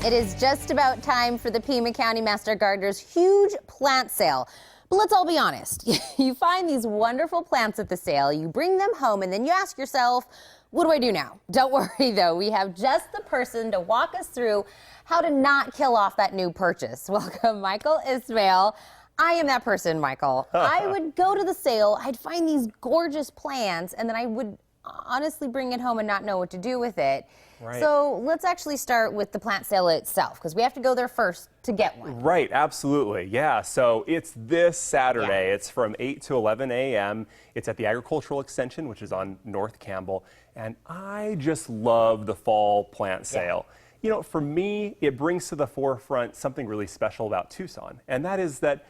It is just about time for the Pima County Master Gardener's huge plant sale. But let's all be honest. You find these wonderful plants at the sale, you bring them home, and then you ask yourself, what do I do now? Don't worry, though. We have just the person to walk us through how to not kill off that new purchase. Welcome, Michael Ismail. I am that person, Michael. I would go to the sale, I'd find these gorgeous plants, and then I would honestly bring it home and not know what to do with it. Right. So let's actually start with the plant sale itself, because we have to go there first to get one. Right, absolutely. Yeah, so it's this Saturday. It's from 8 to 11 a.m. It's at the Agricultural Extension, which is on North Campbell. And I just love the fall plant sale. You know, for me, it brings to the forefront something really special about Tucson, and that is that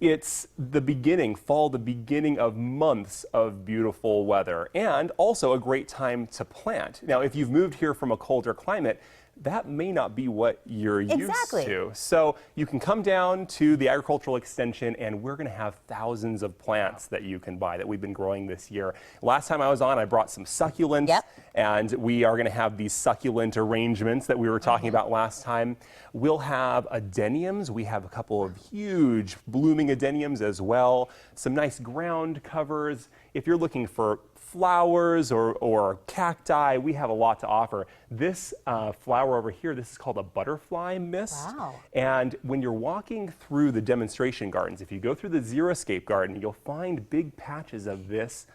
it's the beginning, fall, the beginning of months of beautiful weather, and also a great time to plant. Now, if you've moved here from a colder climate, that may not be what you're used to. So you can come down to the Agricultural Extension, and we're going to have thousands of plants that you can buy that we've been growing this year. Last time I was on, I brought some succulents, and we are going to have these succulent arrangements that we were talking about last time. We'll have adeniums. We have a couple of huge blooming adeniums as well. Some nice ground covers. If you're looking for flowers or cacti, we have a lot to offer. This flower over here, this is called a butterfly mist. Wow. And when you're walking through the demonstration gardens, if you go through the Xeriscape garden, you'll find big patches of this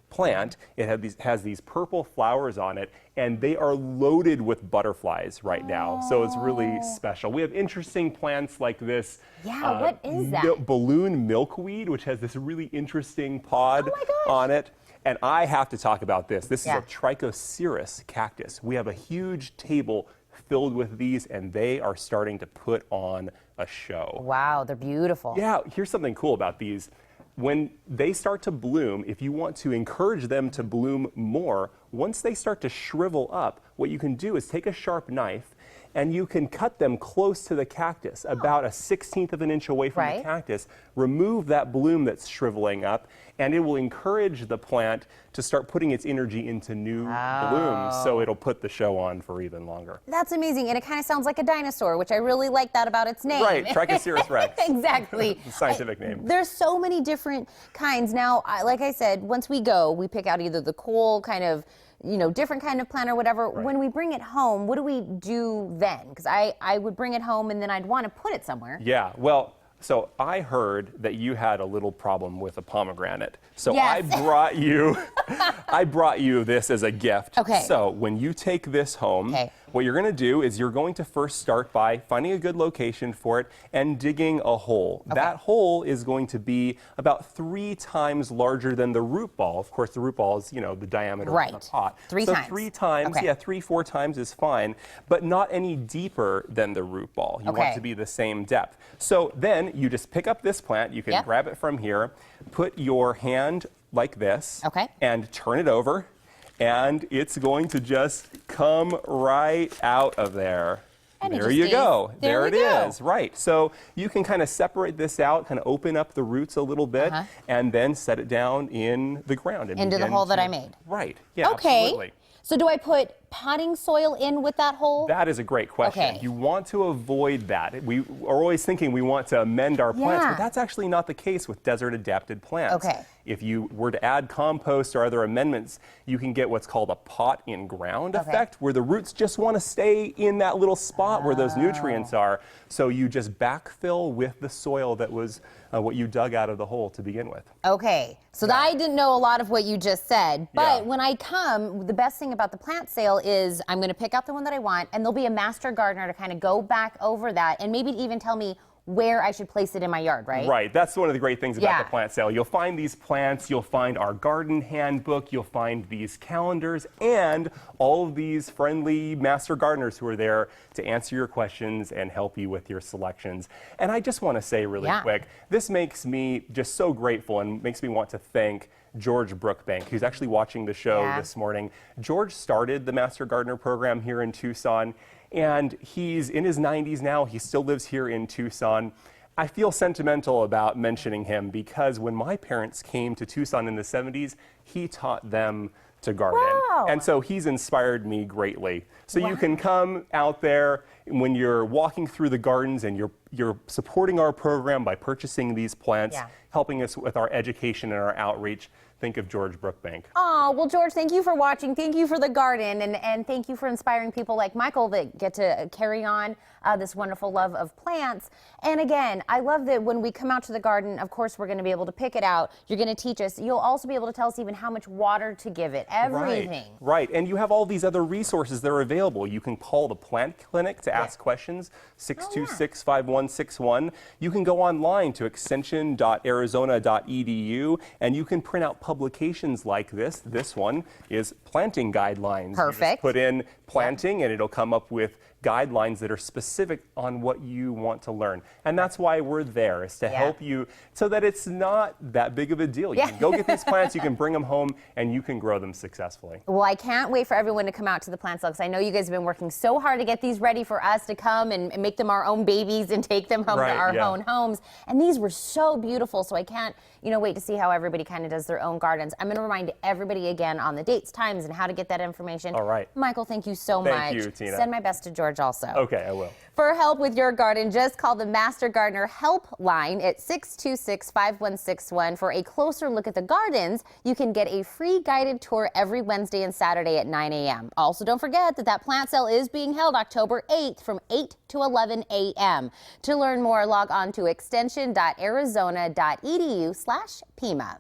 plant. It has these purple flowers on it, and they are loaded with butterflies right now. So it's really special. We have interesting plants like this. Yeah, what is that? Balloon milkweed, which has this really interesting pod on it. And I have to talk about this. This is a Trichoceros cactus. We have a huge table filled with these, and they are starting to put on a show. Wow, they're beautiful. Yeah, here's something cool about these. When they start to bloom, if you want to encourage them to bloom more, once they start to shrivel up, what you can do is take a sharp knife and you can cut them close to the cactus, about a 1/16 of an inch away from the cactus. Remove that bloom that's shriveling up, and it will encourage the plant to start putting its energy into new blooms, so it'll put the show on for even longer. That's amazing, and it kind of sounds like a dinosaur, which I really like that about its name. Right, Trichoceros rex. Exactly. The scientific name. There's so many different kinds. Now, like I said, once we go, we pick out either the cool kind of, you know, different kind of plant or whatever. When we bring it home, what do we do then? Because I would bring it home and then I'd want to put it somewhere. Yeah, well, so I heard that you had a little problem with a pomegranate. So I brought you this as a gift. Okay. So when you take this home, what you're going to do is you're going to first start by finding a good location for it and digging a hole. That hole is going to be about 3 times larger than the root ball. Of course, the root ball is, you know, the diameter of the pot. 3 times. 3 times, 3-4 times is fine, but not any deeper than the root ball. You want it to be the same depth. So then you just pick up this plant. You can grab it from here, put your hand like this, and turn it over. And it's going to just come right out of there. And there you go. There it is. Right. So you can kind of separate this out, kind of open up the roots a little bit, and then set it down in the ground. And into the hole that I made. Right. Yeah, absolutely. So do I put potting soil in with that hole? That is a great question. You want to avoid that. We are always thinking we want to amend our plants, but that's actually not the case with desert-adapted plants. If you were to add compost or other amendments, you can get what's called a pot-in-ground effect, where the roots just want to stay in that little spot where those nutrients are. So you just backfill with the soil that was what you dug out of the hole to begin with. So I didn't know a lot of what you just said, but when I come, the best thing about the plant sale is I'm going to pick out the one that I want, and there'll be a master gardener to kind of go back over that and maybe even tell me where I should place it in my yard, right? Right. That's one of the great things about the plant sale. You'll find these plants, you'll find our garden handbook, you'll find these calendars, and all of these friendly master gardeners who are there to answer your questions and help you with your selections. And I just want to say really quick, this makes me just so grateful and makes me want to thank George Brookbank, who's actually watching the show this morning. George started the Master Gardener program here in Tucson, and he's in his 90s now. He still lives here in Tucson. I feel sentimental about mentioning him because when my parents came to Tucson in the 70s, he taught them to garden. Wow. And so he's inspired me greatly. So you can come out there when you're walking through the gardens and you're supporting our program by purchasing these plants, helping us with our education and our outreach. Think of George Brookbank. Oh, well, George, thank you for watching. Thank you for the garden, and thank you for inspiring people like Michael that get to carry on this wonderful love of plants. And again, I love that when we come out to the garden, of course, we're going to be able to pick it out. You're going to teach us. You'll also be able to tell us even how much water to give it, everything. Right. And you have all these other resources that are available. You can call the plant clinic to ask questions, 626-5161. You can go online to extension.arizona.edu, and you can print out publications like this. This one is planting guidelines. Perfect. You just put in planting and it'll come up with guidelines that are specific on what you want to learn. And that's why we're there, is to help you so that it's not that big of a deal. You can go get these plants, you can bring them home, and you can grow them successfully. Well, I can't wait for everyone to come out to the plant sale, because I know you guys have been working so hard to get these ready for us to come and make them our own babies and take them home to our own homes. And these were so beautiful, so I can't, wait to see how everybody kind of does their own gardens. I'm going to remind everybody again on the dates, times, and how to get that information. All right. Michael, thank you so much. Thank you, Tina. Send my best to George also. Okay, I will. For help with your garden, just call the Master Gardener Helpline at 626-5161. For a closer look at the gardens, you can get a free guided tour every Wednesday and Saturday at 9 a.m. Also, don't forget that plant sale is being held October 8th from 8 to 11 a.m. To learn more, log on to extension.arizona.edu/Pima.